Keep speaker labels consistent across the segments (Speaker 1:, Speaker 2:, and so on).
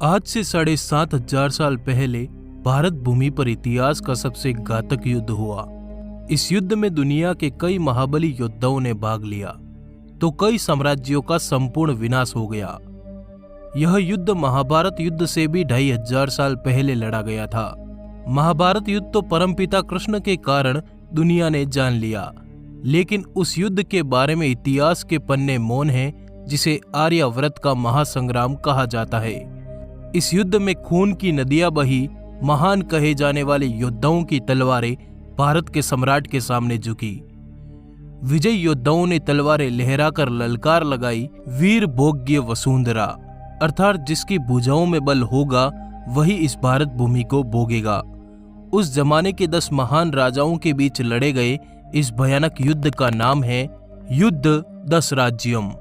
Speaker 1: आज से 7,500 साल पहले भारत भूमि पर इतिहास का सबसे घातक युद्ध हुआ। इस युद्ध में दुनिया के कई महाबली योद्धाओं ने भाग लिया तो कई साम्राज्यों का संपूर्ण विनाश हो गया। यह युद्ध महाभारत युद्ध से भी 2500 साल पहले लड़ा गया था। महाभारत युद्ध तो परमपिता कृष्ण के कारण दुनिया ने जान लिया, लेकिन उस युद्ध के बारे में इतिहास के पन्ने मौन हैं, जिसे आर्यावर्त का महासंग्राम कहा जाता है। इस युद्ध में खून की नदियां बही, महान कहे जाने वाले योद्धाओं की तलवारें भारत के सम्राट के सामने झुकी। विजयी योद्धाओं ने तलवारें लहराकर ललकार लगाई, वीर भोग्य वसुंधरा, अर्थात जिसकी भुजाओं में बल होगा वही इस भारत भूमि को भोगेगा। उस जमाने के 10 महान राजाओं के बीच लड़े गए इस भयानक युद्ध का नाम है युद्ध 10 राज्यम।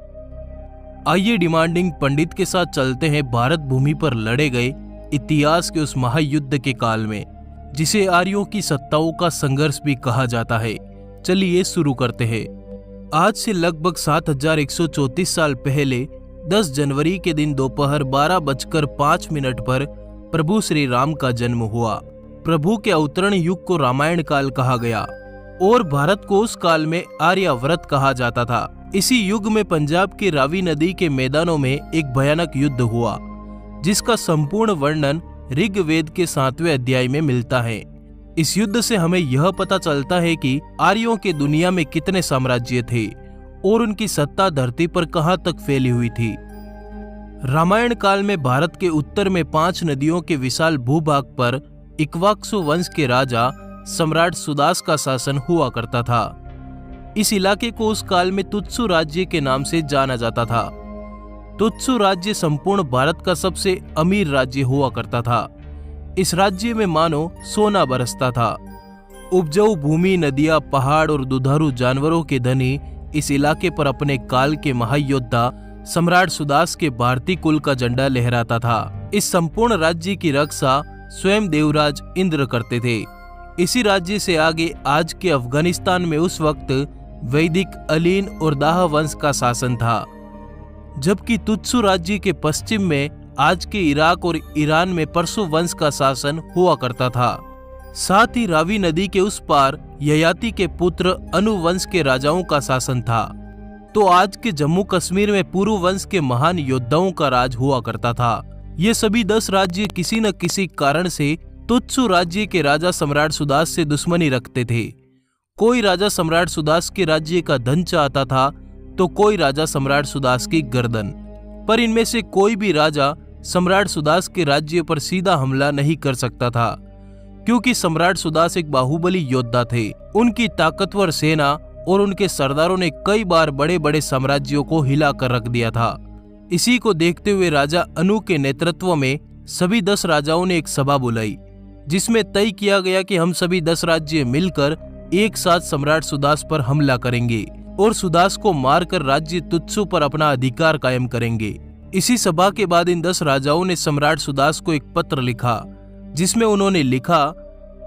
Speaker 1: आइए डिमांडिंग पंडित के साथ चलते हैं भारत भूमि पर लड़े गए इतिहास के उस महायुद्ध के काल में, जिसे आर्यों की सत्ताओं का संघर्ष भी कहा जाता है। चलिए शुरू करते हैं। आज से लगभग 7,134 साल पहले 10 जनवरी के दिन दोपहर 12:05 पर प्रभु श्री राम का जन्म हुआ। प्रभु के अवतरण युग को रामायण काल कहा गया और भारत को उस काल में आर्यावर्त कहा जाता था। इसी युग में पंजाब की रावी नदी के मैदानों में एक भयानक युद्ध हुआ, जिसका संपूर्ण वर्णन ऋग्वेद के 7वें अध्याय में मिलता है। इस युद्ध से हमें यह पता चलता है कि आर्यों के दुनिया में कितने साम्राज्य थे और उनकी सत्ता धरती पर कहां तक फैली हुई थी। रामायण काल में भारत के उत्तर में 5 नदियों के विशाल भूभाग पर इक्ष्वाकु वंश के राजा सम्राट सुदास का शासन हुआ करता था। इस इलाके को उस काल में तुत्सु राज्य के नाम से जाना जाता था। तुत्सु राज्य संपूर्ण भारत का सबसे अमीर राज्य हुआ करता था। इस राज्य में मानो सोना बरसता था। उपजाऊ भूमि, नदियां, पहाड़ और दुधारू जानवरों के धनी इस इलाके पर अपने काल के महायोद्धा सम्राट सुदास के भारतीय कुल का झंडा लहराता था। इस संपूर्ण राज्य की रक्षा स्वयं देवराज इंद्र करते थे। इसी राज्य से आगे आज के अफगानिस्तान में उस वक्त वैदिक, अलीन और दाह वंश का शासन था, जबकि तुत्सु राज्य के पश्चिम में आज के इराक और ईरान में परसु वंश का शासन हुआ करता था। साथ ही रावी नदी के उस पार ययाति के पुत्र अनु वंश के राजाओं का शासन था। तो आज के जम्मू कश्मीर में पुरु वंश के महान योद्धाओं का राज हुआ करता था। ये सभी 10 राज्य किसी न किसी कारण से तुत्सु राज्य के राजा सम्राट सुदास से दुश्मनी रखते थे। कोई राजा सम्राट सुदास के राज्य का धन चाहता था तो कोई राजा सम्राट सुदास की गर्दन। पर इनमें से कोई भी राजा सम्राट सुदास के राज्य पर सीधा हमला नहीं कर सकता था, क्योंकि सम्राट सुदास एक बाहुबली योद्धा थे। उनकी ताकतवर सेना और उनके सरदारों ने कई बार बड़े बड़े साम्राज्यों को हिला कर रख दिया था। इसी को देखते हुए राजा अनु के नेतृत्व में सभी 10 राजाओं ने एक सभा बुलाई, जिसमें तय किया गया कि हम सभी 10 राज्य मिलकर एक साथ सम्राट सुदास पर हमला करेंगे और सुदास को मारकर राज्य तुत्सु पर अपना अधिकार कायम करेंगे। इसी सभा के बाद इन 10 राजाओं ने सम्राट सुदास को एक पत्र लिखा, जिसमें उन्होंने लिखा,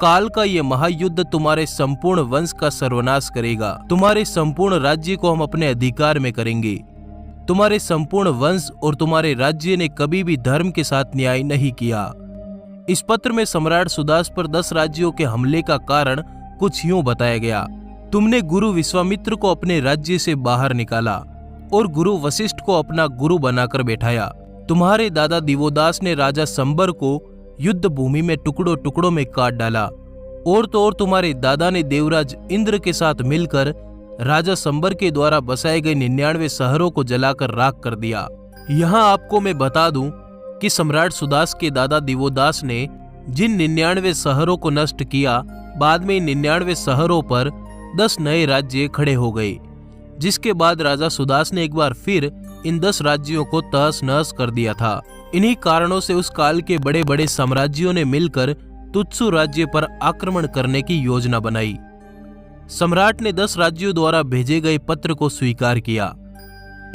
Speaker 1: काल का ये महायुद्ध तुम्हारे संपूर्ण वंश का सर्वनाश करेगा। तुम्हारे संपूर्ण राज्य को हम अपने अधिकार में करेंगे। तुम्हारे संपूर्ण वंश और तुम्हारे राज्य ने कभी भी धर्म के साथ न्याय नहीं किया। इस पत्र में सम्राट सुदास पर 10 राज्यों के हमले का कारण कुछ यूं बताया गया। तुमने गुरु विश्वामित्र को अपने राज्य से बाहर निकाला और गुरु वशिष्ठ को अपना गुरु बनाकर बैठाया। तुम्हारे दादा दिवोदास ने राजा संबर को युद्ध भूमि में टुकड़ों टुकड़ों में काट डाला और तो और तुम्हारे दादा ने देवराज इंद्र के साथ मिलकर राजा संबर के द्वारा बसाए गए 99 शहरों को जलाकर राख कर दिया। यहाँ आपको मैं बता दूं कि सम्राट सुदास के दादा दिवोदास ने जिन 99 शहरों को नष्ट किया, बाद में इन 99 शहरों पर 10 नए राज्य खड़े हो गए, जिसके बाद राजा सुदास ने एक बार फिर इन 10 राज्यों को तहस नहस कर दिया था। इन्हीं कारणों से उस काल के बड़े बड़े साम्राज्यों ने मिलकर तुत्सु राज्य पर आक्रमण करने की योजना बनाई। सम्राट ने 10 राज्यों द्वारा भेजे गए पत्र को स्वीकार किया।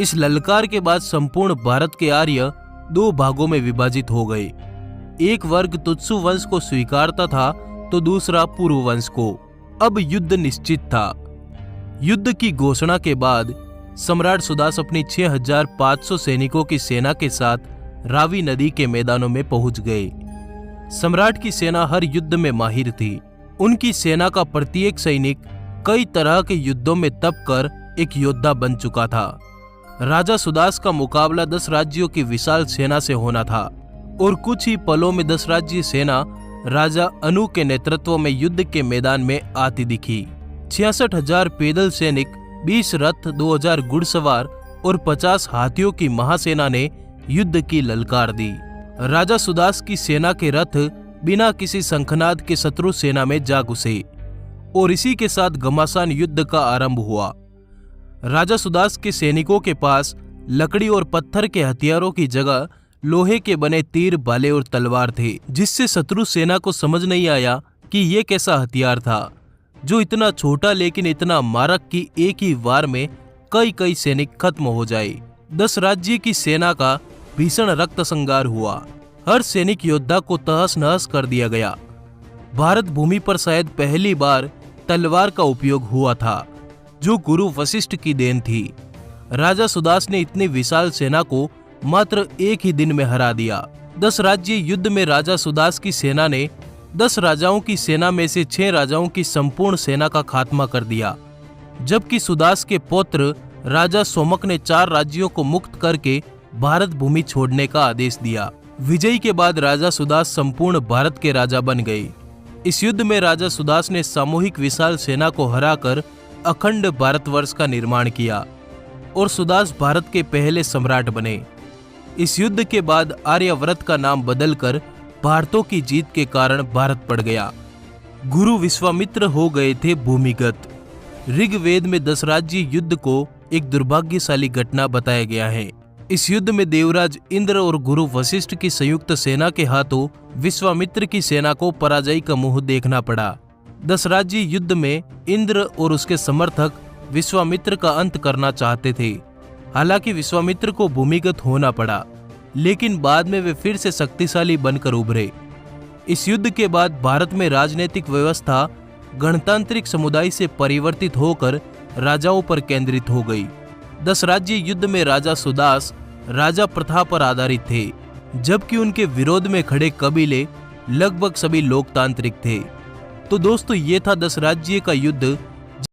Speaker 1: इस ललकार के बाद संपूर्ण भारत के आर्य 2 भागों में विभाजित हो गए। एक वर्ग तुत्सु वंश को स्वीकारता था तो दूसरा पुरु वंश को। अब युद्ध निश्चित था। युद्ध की घोषणा के बाद सम्राट सुदास अपनी 6,500 सैनिकों की सेना के साथ रावी नदी के मैदानों में पहुंच गए। सम्राट की सेना हर युद्ध में माहिर थी। उनकी सेना का प्रत्येक सैनिक कई तरह के युद्धों में तप कर एक योद्धा बन चुका था। राजा सुदास का मुकाबला 10 राज्यों की विशाल सेना से होना था और कुछ ही पलों में 10 राज्य सेना राजा अनु के नेतृत्व में युद्ध के मैदान में आती दिखी। 66,000 पैदल सैनिक, 20 रथ, 2,000 घुड़सवार और 50 हाथियों की महासेना ने युद्ध की ललकार दी। राजा सुदास की सेना के रथ बिना किसी शंखनाद के शत्रु सेना में जा घुसे और इसी के साथ घमासान युद्ध का आरंभ हुआ। राजा सुदास के सैनिकों के पास लकड़ी और पत्थर के हथियारों की जगह लोहे के बने तीर, भाले और तलवार थे, जिससे शत्रु सेना को समझ नहीं आया कि ये कैसा हथियार था जो इतना छोटा लेकिन इतना मारक कि एक ही वार में कई सैनिक खत्म हो जाए। 10 राज्य की सेना का भीषण रक्त संहार हुआ। हर सैनिक योद्धा को तहस नहस कर दिया गया। भारत भूमि पर शायद पहली बार तलवार का उपयोग हुआ था, जो गुरु वशिष्ठ की देन थी। राजा सुदास ने इतनी विशाल सेना को मात्र एक ही दिन में हरा दिया। 10 राज्य युद्ध में राजा सुदास की सेना ने 10 राजाओं की सेना में से 6 राजाओं की संपूर्ण सेना का खात्मा कर दिया, जबकि सुदास के पौत्र राजा सोमक ने 4 राज्यों को मुक्त करके भारत भूमि छोड़ने का आदेश दिया। विजय के बाद राजा सुदास संपूर्ण भारत के राजा बन गए। इस युद्ध में राजा सुदास ने सामूहिक विशाल सेना को हराकर अखंड भारतवर्ष का निर्माण किया और सुदास भारत के पहले सम्राट बने। इस युद्ध के बाद आर्यव्रत का नाम बदलकर भारतों की जीत के कारण भारत पड़ गया। गुरु विश्वामित्र हो गए थे भूमिगत। ऋग्वेद में 10 राज्य युद्ध को एक दुर्भाग्यशाली घटना बताया गया है। इस युद्ध में देवराज इंद्र और गुरु वशिष्ठ की संयुक्त सेना के हाथों विश्वामित्र की सेना को पराजय का मुंह देखना पड़ा। 10 राज्य युद्ध में इंद्र और उसके समर्थक विश्वामित्र का अंत करना चाहते थे। हालांकि विश्वामित्र को भूमिगत होना पड़ा, लेकिन बाद में वे फिर से शक्तिशाली बनकर उभरे। इस युद्ध के बाद भारत में राजनीतिक व्यवस्था गणतांत्रिक समुदाय से परिवर्तित होकर राजाओं पर केंद्रित हो गई। 10 राज्य युद्ध में राजा सुदास राजा प्रथा पर आधारित थे, जबकि उनके विरोध में खड़े कबीले लगभग सभी लोकतांत्रिक थे। तो दोस्तों, ये था 10 राज्य का युद्ध